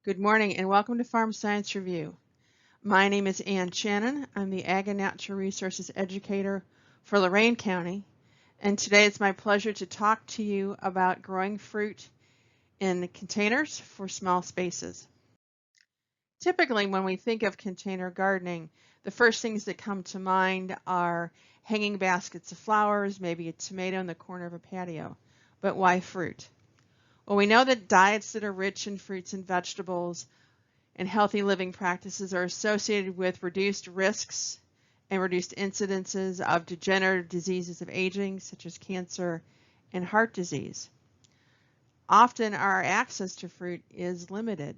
Good morning and welcome to Farm Science Review. My name is Ann Chanon. I'm the Ag and Natural Resources Educator for Lorain County, and today it's my pleasure to talk to you about growing fruit in containers for small spaces. Typically, when we think of container gardening, the first things that come to mind are hanging baskets of flowers, maybe a tomato in the corner of a patio. But why fruit? Well, we know that diets that are rich in fruits and vegetables and healthy living practices are associated with reduced risks and reduced incidences of degenerative diseases of aging, such as cancer and heart disease. Often our access to fruit is limited.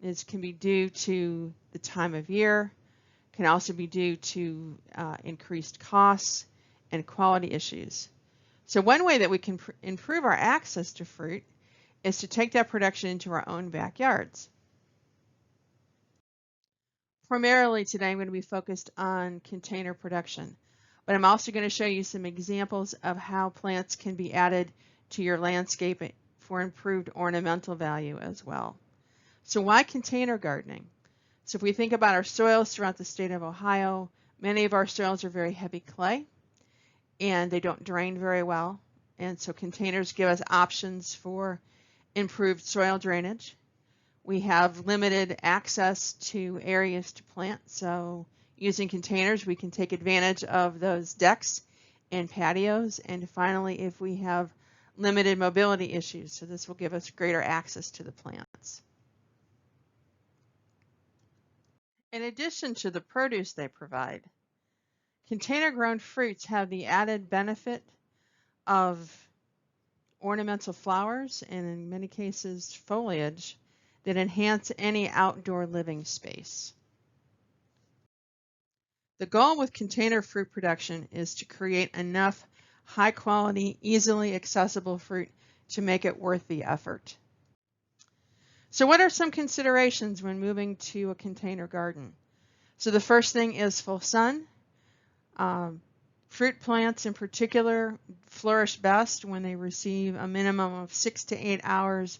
This can be due to the time of year, can also be due to increased costs and quality issues. So one way that we can improve our access to fruit is to take that production into our own backyards. Primarily today I'm going to be focused on container production, but I'm also going to show you some examples of how plants can be added to your landscape for improved ornamental value as well. So why container gardening? So if we think about our soils throughout the state of Ohio, many of our soils are very heavy clay and they don't drain very well, and so containers give us options for improved soil drainage. We have limited access to areas to plant, so using containers we can take advantage of those decks and patios. And finally, if we have limited mobility issues, so this will give us greater access to the plants. In addition to the produce they provide, container-grown fruits have the added benefit of ornamental flowers and in many cases foliage that enhance any outdoor living space. The goal with container fruit production is to create enough high quality, easily accessible fruit to make it worth the effort. So what are some considerations when moving to a container garden? So the first thing is full sun. Fruit plants in particular flourish best when they receive a minimum of 6 to 8 hours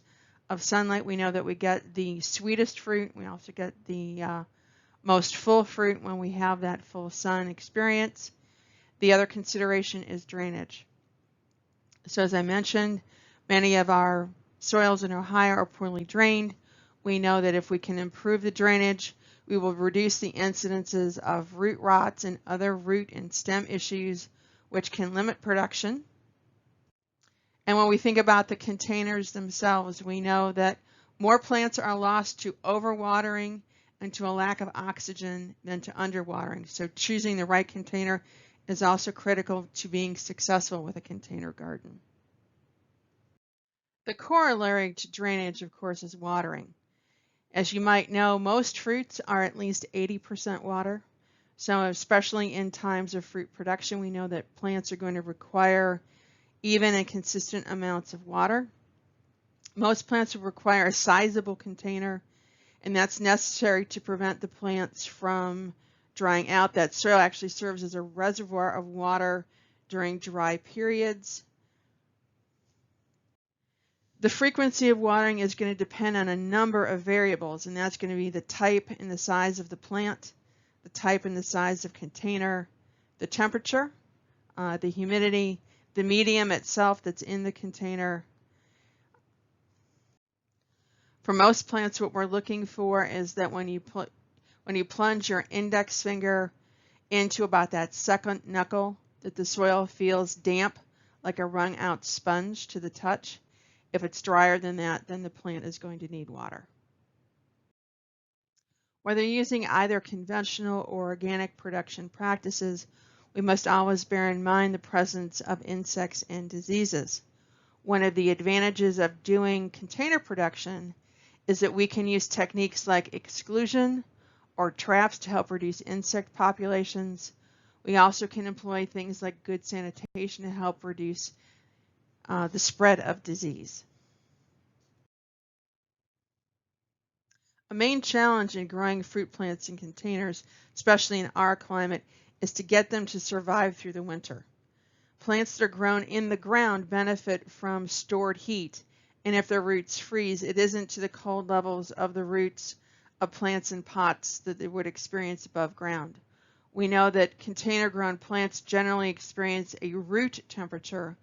of sunlight. We know that we get the sweetest fruit. We also get the most full fruit when we have that full sun experience. The other consideration is drainage. So as I mentioned, many of our soils in Ohio are poorly drained. We know that if we can improve the drainage, we will reduce the incidences of root rots and other root and stem issues, which can limit production. And when we think about the containers themselves, we know that more plants are lost to overwatering and to a lack of oxygen than to underwatering. So choosing the right container is also critical to being successful with a container garden. The corollary to drainage, of course, is watering. As you might know, most fruits are at least 80% water. So especially in times of fruit production, we know that plants are going to require even and consistent amounts of water. Most plants will require a sizable container, and that's necessary to prevent the plants from drying out. That soil actually serves as a reservoir of water during dry periods. The frequency of watering is going to depend on a number of variables, and that's going to be the type and the size of the plant, the type and the size of container, the temperature, the humidity, the medium itself that's in the container. For most plants, what we're looking for is that when you plunge your index finger into about that second knuckle, that the soil feels damp, like a wrung out sponge to the touch. If it's drier than that, then the plant is going to need water. Whether using either conventional or organic production practices, we must always bear in mind the presence of insects and diseases. One of the advantages of doing container production is that we can use techniques like exclusion or traps to help reduce insect populations. We also can employ things like good sanitation to help reduce the spread of disease. A main challenge in growing fruit plants in containers, especially in our climate, is to get them to survive through the winter. Plants that are grown in the ground benefit from stored heat And if their roots freeze, it isn't to the cold levels of the roots of plants in pots that they would experience above ground. We know that container-grown plants generally experience a root temperature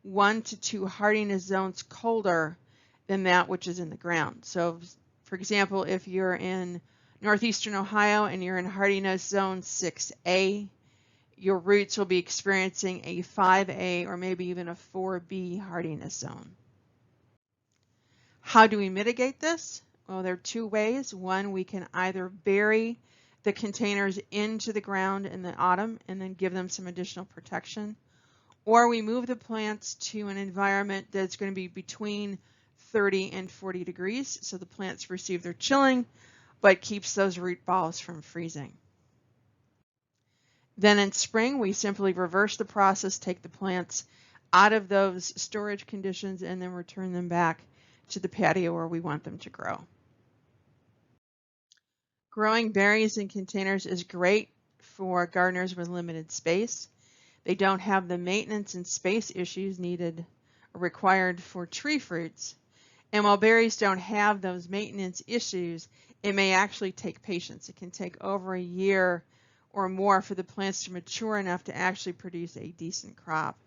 1 to 2 hardiness zones colder than that which is in the ground. So, for example, if you're in northeastern Ohio and you're in hardiness zone 6A, your roots will be experiencing a 5A or maybe even a 4B hardiness zone. How do we mitigate this? Well, there are two ways. One, we can either bury the containers into the ground in the autumn and then give them some additional protection, or we move the plants to an environment that's going to be between 30 and 40 degrees so the plants receive their chilling but keeps those root balls from freezing. Then in spring, we simply reverse the process, take the plants out of those storage conditions, and then return them back to the patio where we want them to grow. Growing berries in containers is great for gardeners with limited space. They don't have the maintenance and space issues needed or required for tree fruits. And while berries don't have those maintenance issues, it may actually take patience. It can take over a year or more for the plants to mature enough to actually produce a decent crop.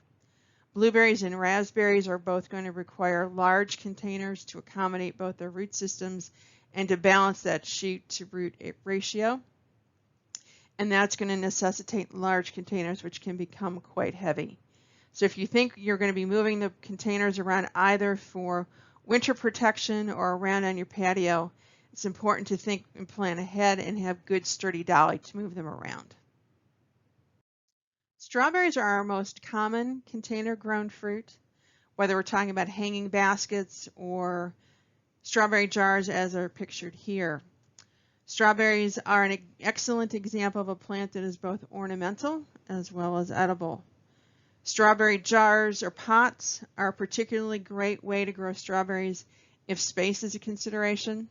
Blueberries and raspberries are both going to require large containers to accommodate both their root systems and to balance that shoot to root ratio. And that's going to necessitate large containers, which can become quite heavy. So if you think you're going to be moving the containers around either for winter protection or around on your patio, it's important to think and plan ahead and have good sturdy dolly to move them around. Strawberries are our most common container-grown fruit, whether we're talking about hanging baskets or strawberry jars as are pictured here. Strawberries are an excellent example of a plant that is both ornamental as well as edible. Strawberry jars or pots are a particularly great way to grow strawberries if space is a consideration.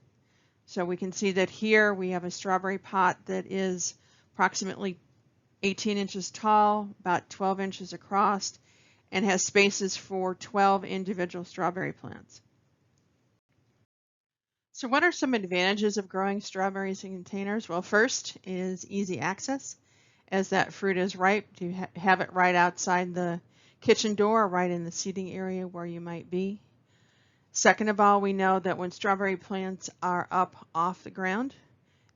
So we can see that here we have a strawberry pot that is approximately 18 inches tall, about 12 inches across, and has spaces for 12 individual strawberry plants. So what are some advantages of growing strawberries in containers? Well, first is easy access. As that fruit is ripe, you have it right outside the kitchen door, right in the seating area where you might be. Second of all, we know that when strawberry plants are up off the ground,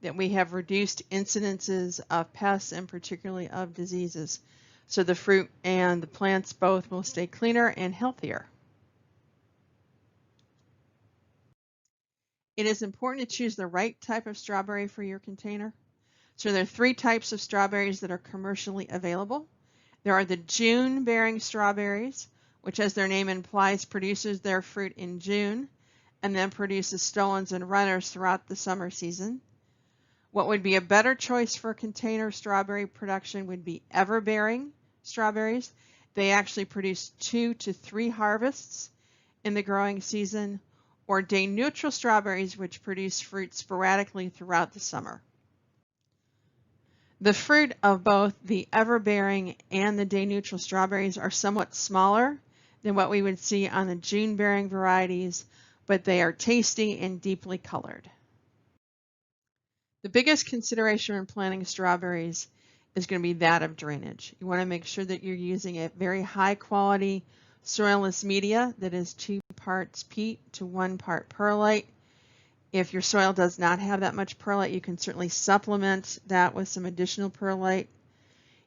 that we have reduced incidences of pests and particularly of diseases. So the fruit and the plants both will stay cleaner and healthier. It is important to choose the right type of strawberry for your container. So there are 3 types of strawberries that are commercially available. There are the June-bearing strawberries, which, as their name implies, produces their fruit in June and then produces stolons and runners throughout the summer season. What would be a better choice for container strawberry production would be ever-bearing strawberries. They actually produce 2 to 3 harvests in the growing season, or day-neutral strawberries, which produce fruit sporadically throughout the summer. The fruit of both the ever-bearing and the day-neutral strawberries are somewhat smaller than what we would see on the June-bearing varieties, but they are tasty and deeply colored. The biggest consideration when planting strawberries is going to be that of drainage. You want to make sure that you're using a very high-quality soilless media that is 2 parts peat to 1 part perlite. If your soil does not have that much perlite, you can certainly supplement that with some additional perlite.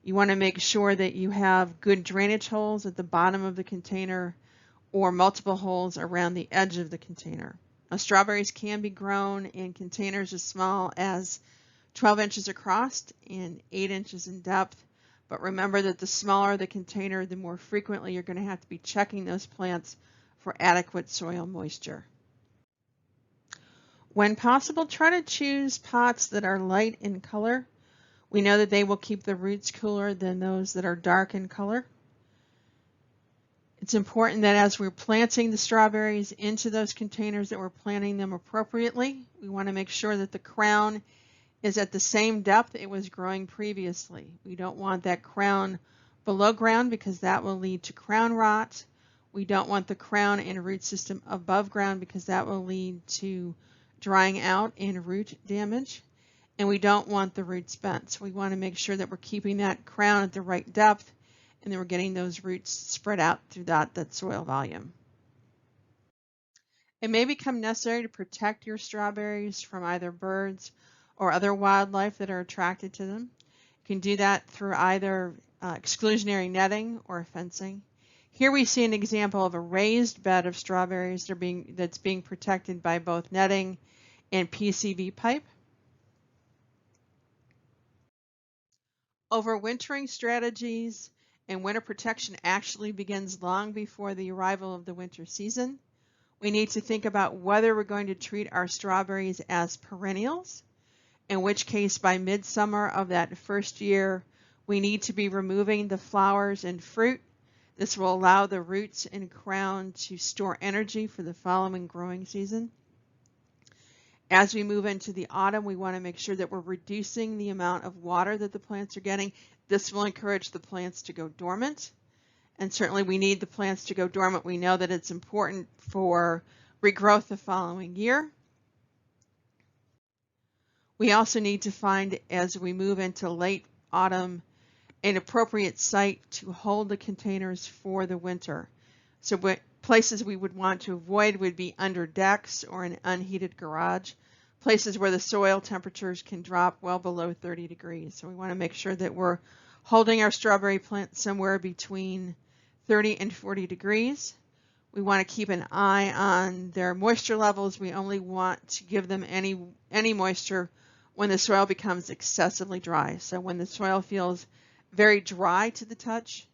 You want to make sure that you have good drainage holes at the bottom of the container or multiple holes around the edge of the container. Now, strawberries can be grown in containers as small as 12 inches across and 8 inches in depth. But remember that the smaller the container, the more frequently you're going to have to be checking those plants for adequate soil moisture. When possible, try to choose pots that are light in color. We know that they will keep the roots cooler than those that are dark in color. It's important that as we're planting the strawberries into those containers that we're planting them appropriately. We want to make sure that the crown is at the same depth it was growing previously. We don't want that crown below ground because that will lead to crown rot. We don't want the crown and root system above ground because that will lead to drying out and root damage. And we don't want the roots bent. So we want to make sure that we're keeping that crown at the right depth and then we're getting those roots spread out through that soil volume. It may become necessary to protect your strawberries from either birds or other wildlife that are attracted to them. You can do that through either exclusionary netting or fencing. Here we see an example of a raised bed of strawberries that's being protected by both netting and PCV pipe. Overwintering strategies and winter protection actually begins long before the arrival of the winter season. We need to think about whether we're going to treat our strawberries as perennials, in which case by midsummer of that first year, we need to be removing the flowers and fruit. This will allow the roots and crown to store energy for the following growing season. As we move into the autumn, we want to make sure that we're reducing the amount of water that the plants are getting. This will encourage the plants to go dormant. And certainly we need the plants to go dormant. We know that it's important for regrowth the following year. We also need to find, as we move into late autumn, an appropriate site to hold the containers for the winter. So places we would want to avoid would be under decks or an unheated garage, places where the soil temperatures can drop well below 30 degrees. So we want to make sure that we're holding our strawberry plants somewhere between 30 and 40 degrees. We want to keep an eye on their moisture levels. We only want to give them any moisture when the soil becomes excessively dry. So when the soil feels very dry to the touch,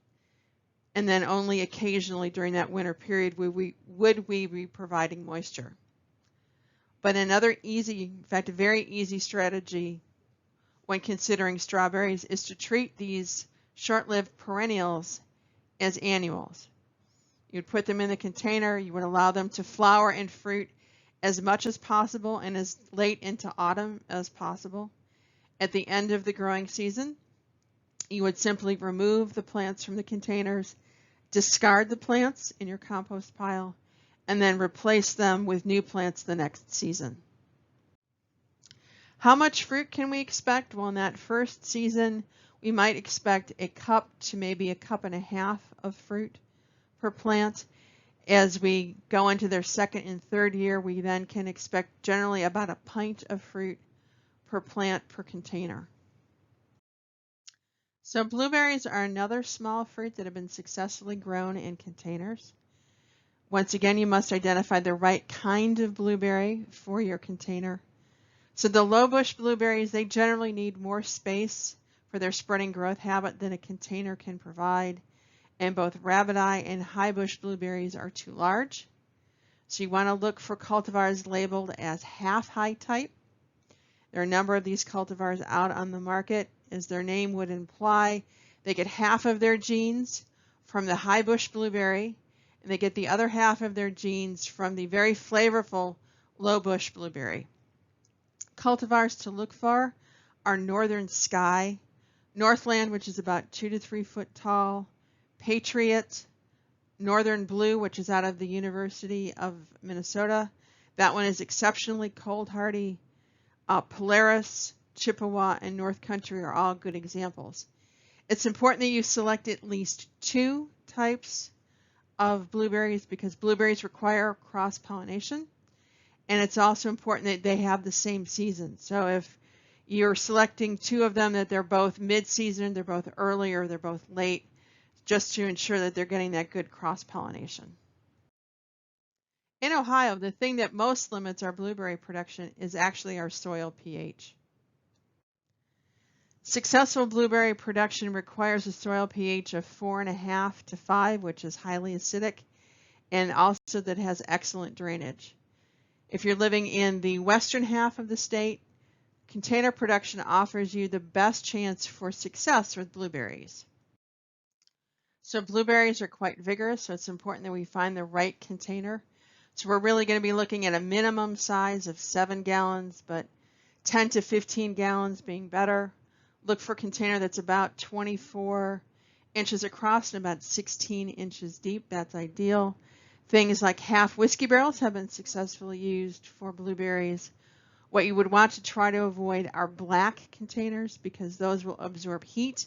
and then only occasionally during that winter period would we be providing moisture. But another easy, in fact, a very easy strategy when considering strawberries is to treat these short-lived perennials as annuals. You'd put them in the container, you would allow them to flower and fruit as much as possible and as late into autumn as possible. At the end of the growing season, you would simply remove the plants from the containers, discard the plants in your compost pile, and then replace them with new plants the next season. How much fruit can we expect? Well, in that first season, we might expect a cup to maybe a cup and a half of fruit per plant. As we go into their second and third year, we then can expect generally about a pint of fruit per plant per container. So blueberries are another small fruit that have been successfully grown in containers. Once again, you must identify the right kind of blueberry for your container. So the low bush blueberries, they generally need more space for their spreading growth habit than a container can provide. And both rabbit-eye and high bush blueberries are too large. So you want to look for cultivars labeled as half-height type. There are a number of these cultivars out on the market. As their name would imply, they get half of their genes from the high bush blueberry, and they get the other half of their genes from the very flavorful low bush blueberry. Cultivars to look for are Northern Sky, Northland, which is about 2 to 3 foot tall, Patriot, Northern Blue, which is out of the University of Minnesota. That one is exceptionally cold hardy. Polaris, Chippewa, and North Country are all good examples. It's important that you select at least 2 types of blueberries because blueberries require cross-pollination, and it's also important that they have the same season. So if you're selecting 2 of them, that they're both mid-season, they're both early, or they're both late, just to ensure that they're getting that good cross-pollination. In Ohio, the thing that most limits our blueberry production is actually our soil pH. Successful blueberry production requires a soil pH of 4.5 to 5, which is highly acidic, and also that has excellent drainage. If you're living in the western half of the state, container production offers you the best chance for success with blueberries. So blueberries are quite vigorous, so it's important that we find the right container. So we're really going to be looking at a minimum size of 7 gallons, but 10 to 15 gallons being better. Look for a container that's about 24 inches across and about 16 inches deep. That's ideal. Things like half whiskey barrels have been successfully used for blueberries. What you would want to try to avoid are black containers because those will absorb heat,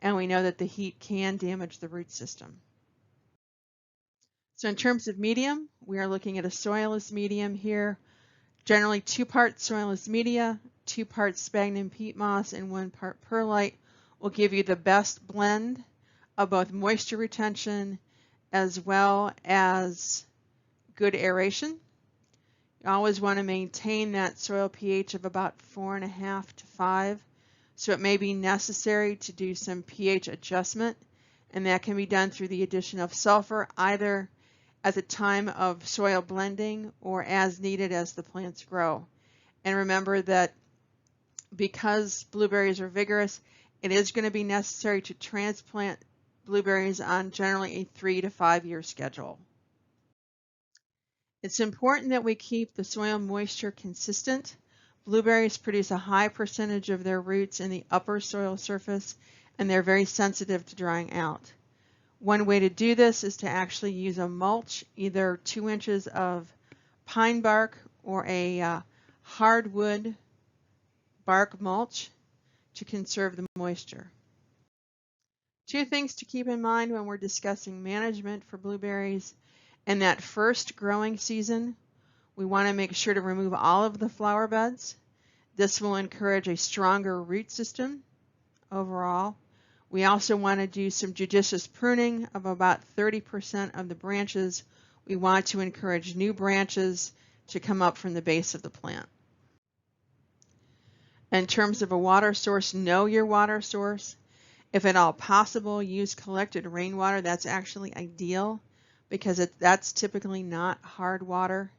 and we know that the heat can damage the root system. So in terms of medium, we are looking at a soilless medium here. Generally 2 parts soilless media, 2 parts sphagnum peat moss, and 1 part perlite will give you the best blend of both moisture retention as well as good aeration. You always want to maintain that soil pH of about 4.5 to 5. So it may be necessary to do some pH adjustment, and that can be done through the addition of sulfur either at the time of soil blending or as needed as the plants grow. And remember that because blueberries are vigorous, it is going to be necessary to transplant blueberries on generally a 3 to 5 year schedule. It's important that we keep the soil moisture consistent. Blueberries produce a high percentage of their roots in the upper soil surface, and they're very sensitive to drying out. One way to do this is to actually use a mulch, either 2 inches of pine bark or a hardwood bark mulch to conserve the moisture. 2 things to keep in mind when we're discussing management for blueberries. In that first growing season, we want to make sure to remove all of the flower beds. This will encourage a stronger root system overall. We also want to do some judicious pruning of about 30% of the branches. We want to encourage new branches to come up from the base of the plant. In terms of a water source, know your water source. If at all possible, use collected rainwater. That's actually ideal because that's typically not hard water.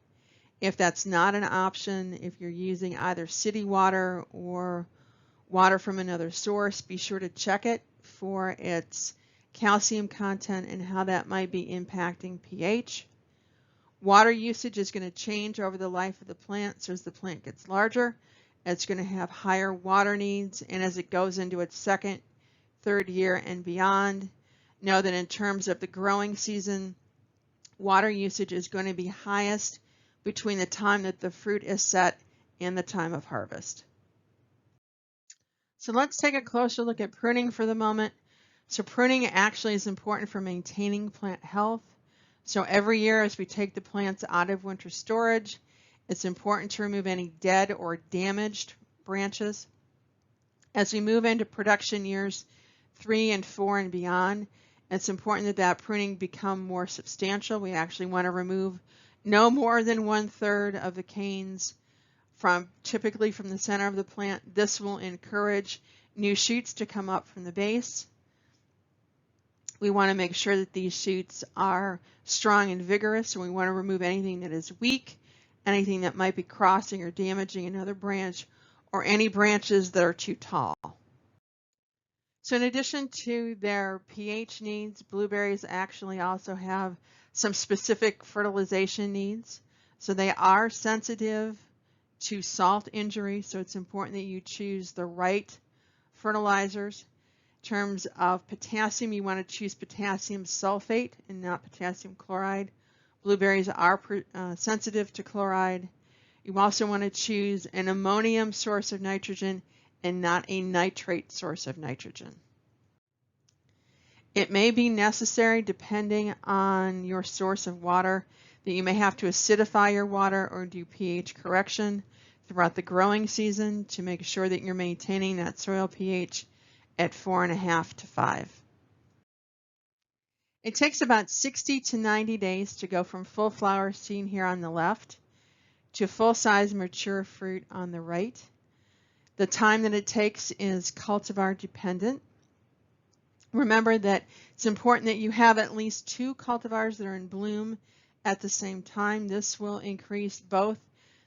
If that's not an option, if you're using either city water or water from another source, be sure to check it for its calcium content and how that might be impacting pH. Water usage is going to change over the life of the plant. So as the plant gets larger, it's going to have higher water needs, and as it goes into its second, third year and beyond, know that in terms of the growing season, water usage is going to be highest between the time that the fruit is set and the time of harvest. So let's take a closer look at pruning for the moment. So pruning actually is important for maintaining plant health. So every year as we take the plants out of winter storage, it's important to remove any dead or damaged branches. As we move into production years 3 and 4 and beyond, it's important that that pruning become more substantial. We actually want to remove no more than 1/3 of the canes typically from the center of the plant. This will encourage new shoots to come up from the base. We want to make sure that these shoots are strong and vigorous, so we want to remove anything that is weak, anything that might be crossing or damaging another branch, or any branches that are too tall. So in addition to their pH needs, blueberries actually also have some specific fertilization needs. So they are sensitive to salt injury, so it's important that you choose the right fertilizers. In terms of potassium, you want to choose potassium sulfate and not potassium chloride. Blueberries are sensitive to chloride. You also want to choose an ammonium source of nitrogen and not a nitrate source of nitrogen. It may be necessary, depending on your source of water, that you may have to acidify your water or do pH correction throughout the growing season to make sure that you're maintaining that soil pH at 4.5 to 5. It takes about 60 to 90 days to go from full flower seen here on the left to full-size mature fruit on the right. The time that it takes is cultivar dependent. Remember that it's important that you have at least 2 cultivars that are in bloom at the same time. This will increase both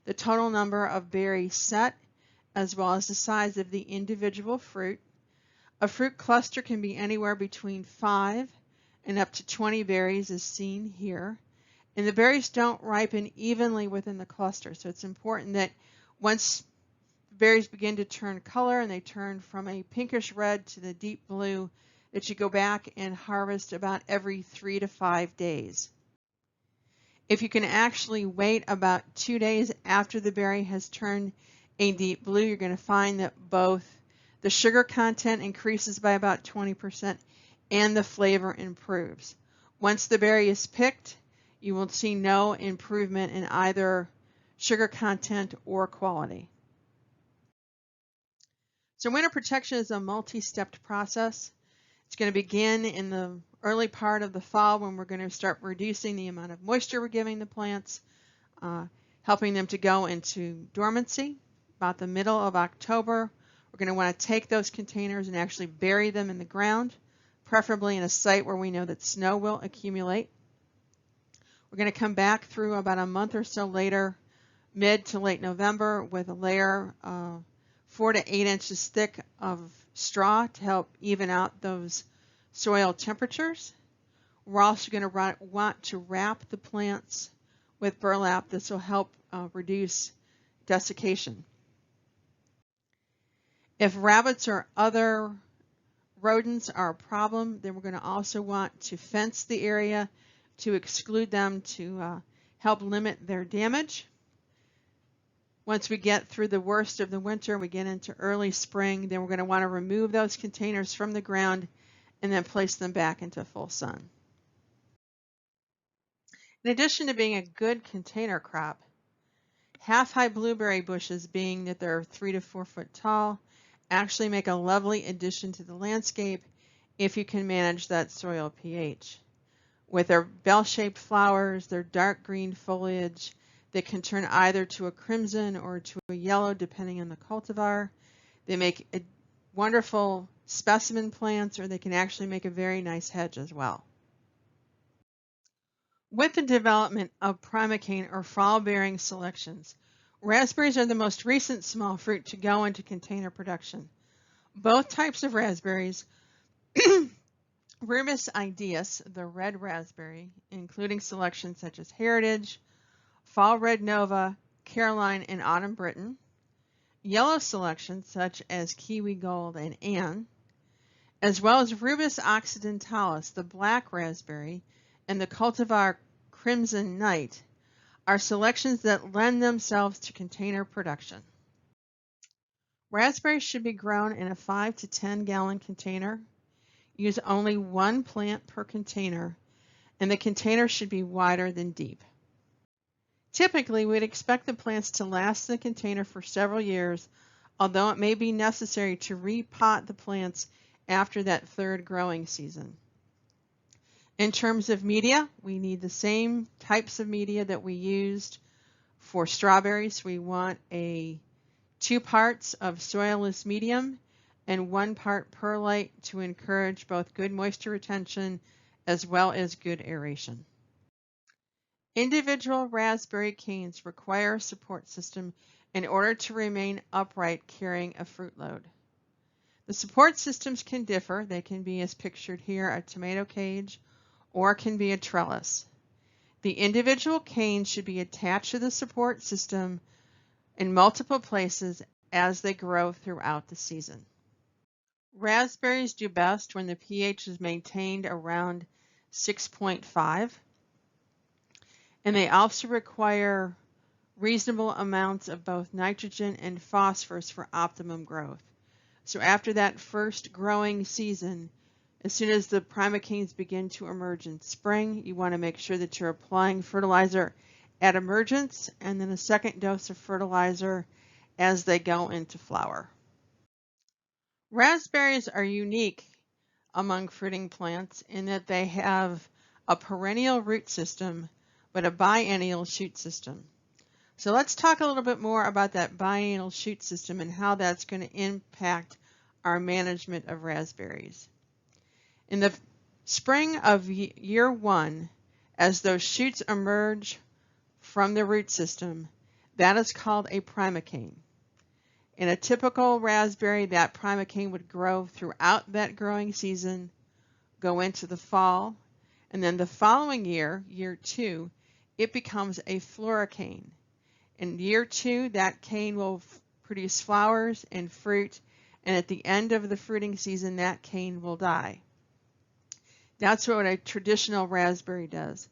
the total number of berries set as well as the size of the individual fruit. A fruit cluster can be anywhere between 5 and up to 20 berries as seen here. And the berries don't ripen evenly within the cluster, so it's important that once berries begin to turn color and they turn from a pinkish red to the deep blue, that you go back and harvest about every 3 to 5 days. If you can actually wait about 2 days after the berry has turned a deep blue, you're going to find that both the sugar content increases by about 20% and the flavor improves. Once the berry is picked, you will see no improvement in either sugar content or quality. So winter protection is a multi-stepped process. It's going to begin in the early part of the fall when we're going to start reducing the amount of moisture we're giving the plants, helping them to go into dormancy. About the middle of October, we're going to want to take those containers and actually bury them in the ground, preferably in a site where we know that snow will accumulate. We're going to come back through about a month or so later, mid to late November, with a layer 4 to 8 inches thick of straw to help even out those soil temperatures. We're also going to want to wrap the plants with burlap. This will help reduce desiccation. If rabbits or other rodents are a problem, then we're going to also want to fence the area to exclude them to help limit their damage. Once we get through the worst of the winter, we get into early spring, then we're going to want to remove those containers from the ground and then place them back into full sun. In addition to being a good container crop, half-high blueberry bushes, being that they're 3 to 4 foot tall, actually make a lovely addition to the landscape if you can manage that soil pH. With their bell-shaped flowers, their dark green foliage, they can turn either to a crimson or to a yellow depending on the cultivar. They make wonderful specimen plants, or they can actually make a very nice hedge as well. With the development of primocane or fall-bearing selections, raspberries are the most recent small fruit to go into container production. Both types of raspberries, Rubus idaeus, the red raspberry, including selections such as Heritage, Fall Red Nova, Caroline, and Autumn Britain, yellow selections such as Kiwi Gold and Ann, as well as Rubus occidentalis, the black raspberry, and the cultivar Crimson Night, are selections that lend themselves to container production. Raspberries should be grown in a 5 to 10 gallon container. Use only one plant per container, and the container should be wider than deep. Typically, we'd expect the plants to last in the container for several years, although it may be necessary to repot the plants after that third growing season. In terms of media, we need the same types of media that we used for strawberries. We want 2 parts of soilless medium and 1 part perlite to encourage both good moisture retention as well as good aeration. Individual raspberry canes require a support system in order to remain upright carrying a fruit load. The support systems can differ. They can be, as pictured here, a tomato cage, or can be a trellis. The individual canes should be attached to the support system in multiple places as they grow throughout the season. Raspberries do best when the pH is maintained around 6.5, and they also require reasonable amounts of both nitrogen and phosphorus for optimum growth. So after that first growing season, as soon as the primocanes begin to emerge in spring, you want to make sure that you're applying fertilizer at emergence and then a second dose of fertilizer as they go into flower. Raspberries are unique among fruiting plants in that they have a perennial root system but a biennial shoot system. So let's talk a little bit more about that biennial shoot system and how that's going to impact our management of raspberries. In the spring of year 1, as those shoots emerge from the root system, that is called a primocane. In a typical raspberry, that primocane would grow throughout that growing season, go into the fall, and then the following year, year 2, it becomes a floricane. In year 2, that cane will produce flowers and fruit, and at the end of the fruiting season, that cane will die. That's what a traditional raspberry does.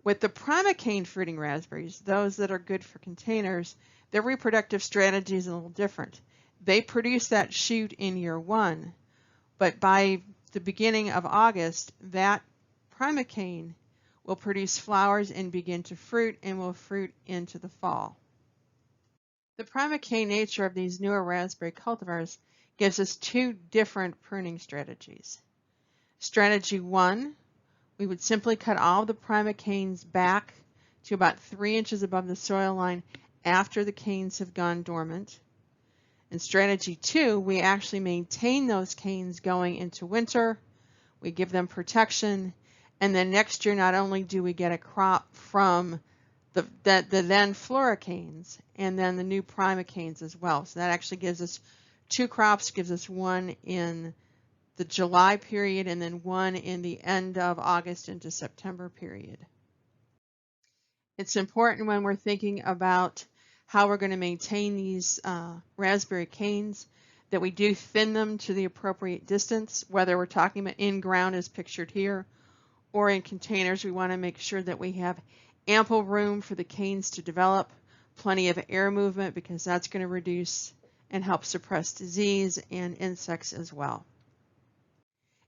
With the primocane fruiting raspberries, those that are good for containers, their reproductive strategy is a little different. They produce that shoot in year 1, but by the beginning of August, that primocane will produce flowers and begin to fruit and will fruit into the fall. The primocane nature of these newer raspberry cultivars gives us 2 different pruning strategies. Strategy 1, we would simply cut all the primocanes back to about 3 inches above the soil line after the canes have gone dormant. In strategy 2, we actually maintain those canes going into winter, we give them protection, and then next year not only do we get a crop from the then floricanes and then the new primocanes as well. So that actually gives us 2 crops, gives us one in the July period and then one in the end of August into September period. It's important when we're thinking about how we're going to maintain these raspberry canes that we do thin them to the appropriate distance, whether we're talking about in ground as pictured here or in containers. We want to make sure that we have ample room for the canes to develop, plenty of air movement because that's going to reduce and help suppress disease and insects as well.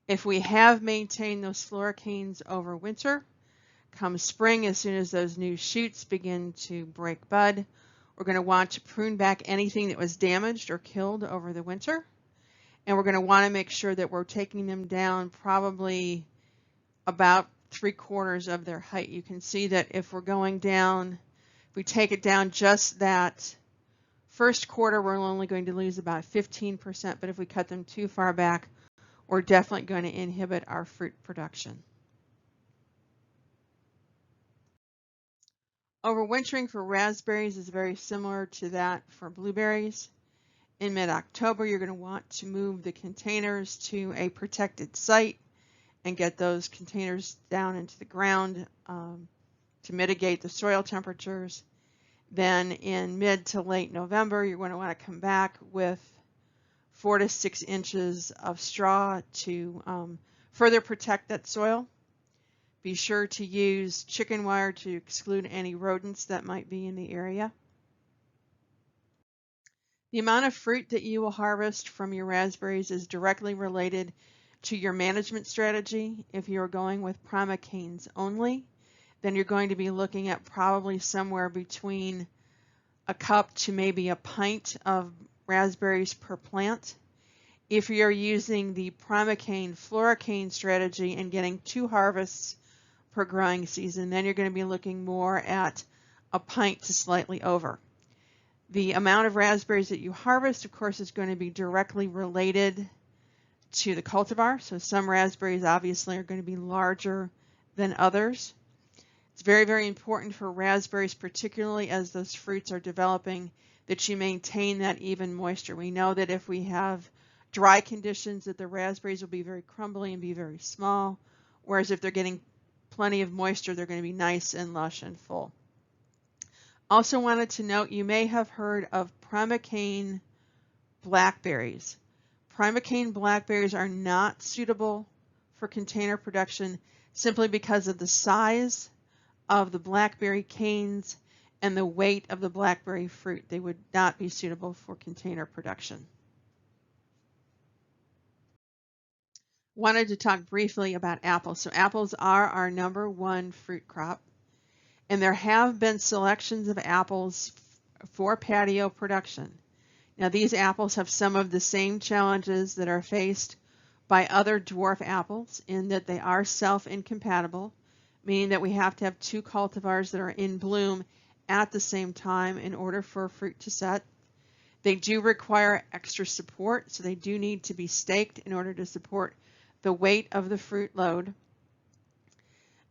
If we have maintained those floricanes over winter, come spring, as soon as those new shoots begin to break bud, we're going to want to prune back anything that was damaged or killed over the winter. And we're going to want to make sure that we're taking them down probably about 3/4 of their height. You can see that if we're going down, if we take it down just that first quarter, we're only going to lose about 15%, but if we cut them too far back, we're definitely going to inhibit our fruit production. Overwintering for raspberries is very similar to that for blueberries. In mid-October, you're going to want to move the containers to a protected site and get those containers down into the ground to mitigate the soil temperatures. Then in mid to late November, you're going to want to come back with 4 to 6 inches of straw to further protect that soil. Be sure to use chicken wire to exclude any rodents that might be in the area. The amount of fruit that you will harvest from your raspberries is directly related to your management strategy. If you're going with primocanes only, then you're going to be looking at probably somewhere between a cup to maybe a pint of raspberries per plant. If you're using the primocane floricane strategy and getting 2 harvests per growing season, then you're going to be looking more at a pint to slightly over. The amount of raspberries that you harvest, of course, is going to be directly related to the cultivar. So some raspberries obviously are going to be larger than others. It's very, very important for raspberries, particularly as those fruits are developing, that you maintain that even moisture. We know that if we have dry conditions, that the raspberries will be very crumbly and be very small, whereas if they're getting plenty of moisture, they're going to be nice and lush and full. Also wanted to note, you may have heard of primocane blackberries. Primocane blackberries are not suitable for container production simply because of the size of the blackberry canes and the weight of the blackberry fruit. They would not be suitable for container production. Wanted to talk briefly about apples. So apples are our #1 fruit crop, and there have been selections of apples for patio production. Now these apples have some of the same challenges that are faced by other dwarf apples in that they are self-incompatible, meaning that we have to have 2 cultivars that are in bloom at the same time in order for fruit to set. They do require extra support, so they do need to be staked in order to support the weight of the fruit load.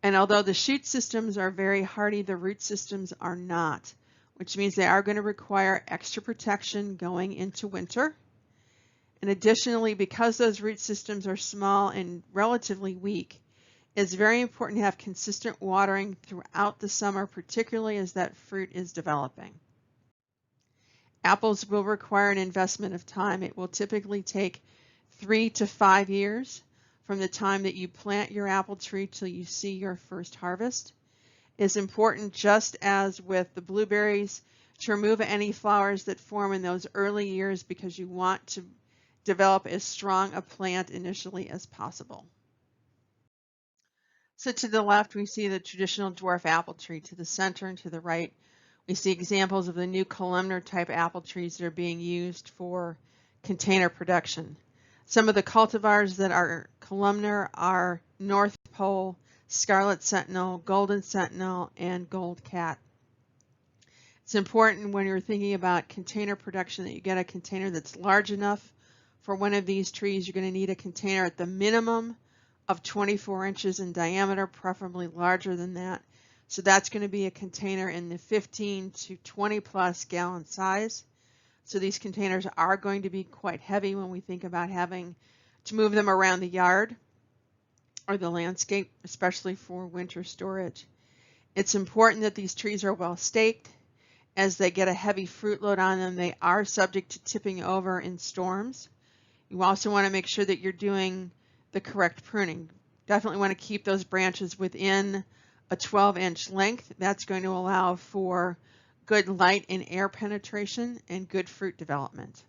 And although the shoot systems are very hardy, the root systems are not, which means they are going to require extra protection going into winter. And additionally, because those root systems are small and relatively weak, it's very important to have consistent watering throughout the summer, particularly as that fruit is developing. Apples will require an investment of time. It will typically take 3 to 5 years from the time that you plant your apple tree till you see your first harvest. It's important, just as with the blueberries, to remove any flowers that form in those early years because you want to develop as strong a plant initially as possible. So to the left, we see the traditional dwarf apple tree. To the center and to the right, we see examples of the new columnar type apple trees that are being used for container production. Some of the cultivars that are columnar are North Pole, Scarlet Sentinel, Golden Sentinel, and Gold Cat. It's important when you're thinking about container production that you get a container that's large enough. For one of these trees, you're going to need a container at the minimum of 24 inches in diameter, preferably larger than that. So that's going to be a container in the 15 to 20 plus gallon size. So these containers are going to be quite heavy when we think about having to move them around the yard or the landscape, especially for winter storage. It's important that these trees are well staked. As they get a heavy fruit load on them, they are subject to tipping over in storms. You also want to make sure that you're doing the correct pruning. Definitely want to keep those branches within a 12-inch length. That's going to allow for good light and air penetration and good fruit development.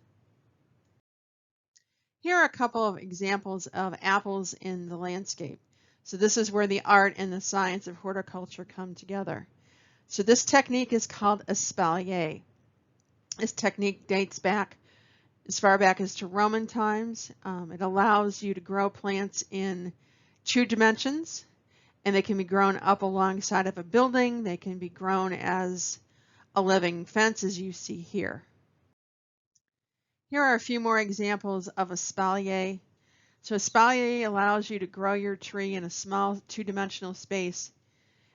Here are a couple of examples of apples in the landscape. So this is where the art and the science of horticulture come together. So this technique is called espalier. This technique dates back as far back as to Roman times. It allows you to grow plants in 2 dimensions, and they can be grown up alongside of a building. They can be grown as a living fence, as you see here. Here are a few more examples of espalier. So espalier allows you to grow your tree in a small 2-dimensional space,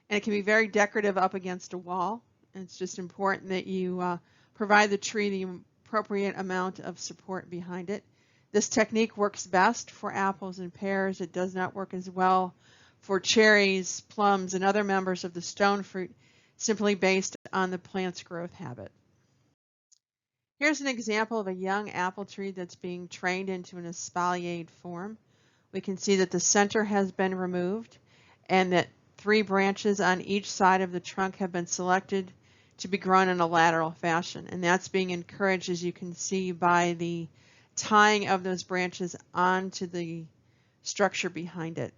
and it can be very decorative up against a wall. And it's just important that you provide the tree the appropriate amount of support behind it. This technique works best for apples and pears. It does not work as well for cherries, plums, and other members of the stone fruit, simply based on the plant's growth habit. Here's an example of a young apple tree that's being trained into an espaliered form. We can see that the center has been removed and that 3 branches on each side of the trunk have been selected to be grown in a lateral fashion, and that's being encouraged, as you can see, by the tying of those branches onto the structure behind it.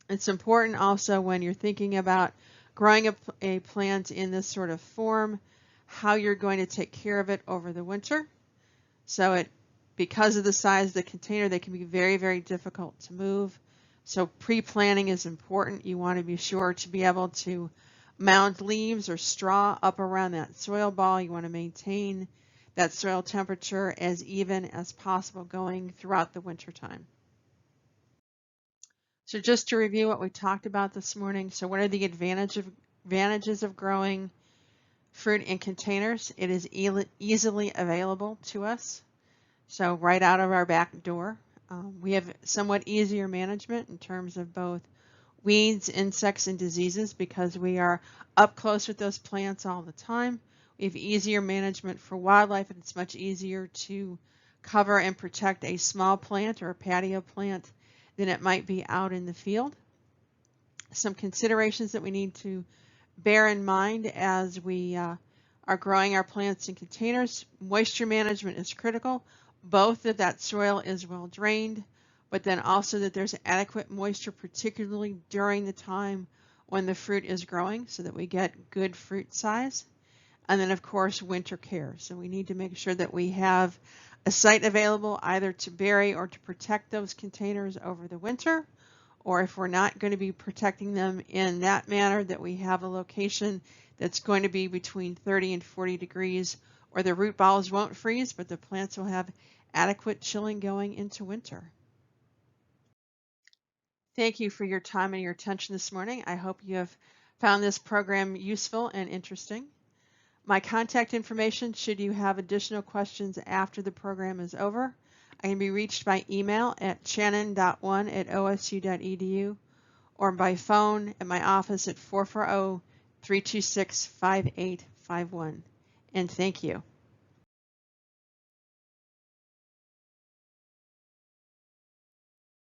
It's important also when you're thinking about growing a plant in this sort of form, how you're going to take care of it over the winter. So because of the size of the container, they can be very, very difficult to move. So pre-planting is important. You want to be sure to be able to mount leaves or straw up around that soil ball. You want to maintain that soil temperature as even as possible going throughout the winter time. So just to review what we talked about this morning, so what are the advantages of growing fruit in containers? It is easily available to us, so right out of our back door. We have somewhat easier management in terms of both weeds, insects, and diseases because we are up close with those plants all the time. We have easier management for wildlife, and it's much easier to cover and protect a small plant or a patio plant than it might be out in the field. Some considerations that we need to bear in mind as we are growing our plants in containers. Moisture management is critical, both that soil is well drained, but then also that there's adequate moisture, particularly during the time when the fruit is growing, so that we get good fruit size. And then, of course, winter care. So we need to make sure that we have a site available either to bury or to protect those containers over the winter, or if we're not going to be protecting them in that manner, that we have a location that's going to be between 30 and 40 degrees, or the root balls won't freeze, but the plants will have adequate chilling going into winter. Thank you for your time and your attention this morning. I hope you have found this program useful and interesting. My contact information, should you have additional questions after the program is over, I can be reached by email at chanon.1@osu.edu or by phone at my office at 440-326-5851. And thank you.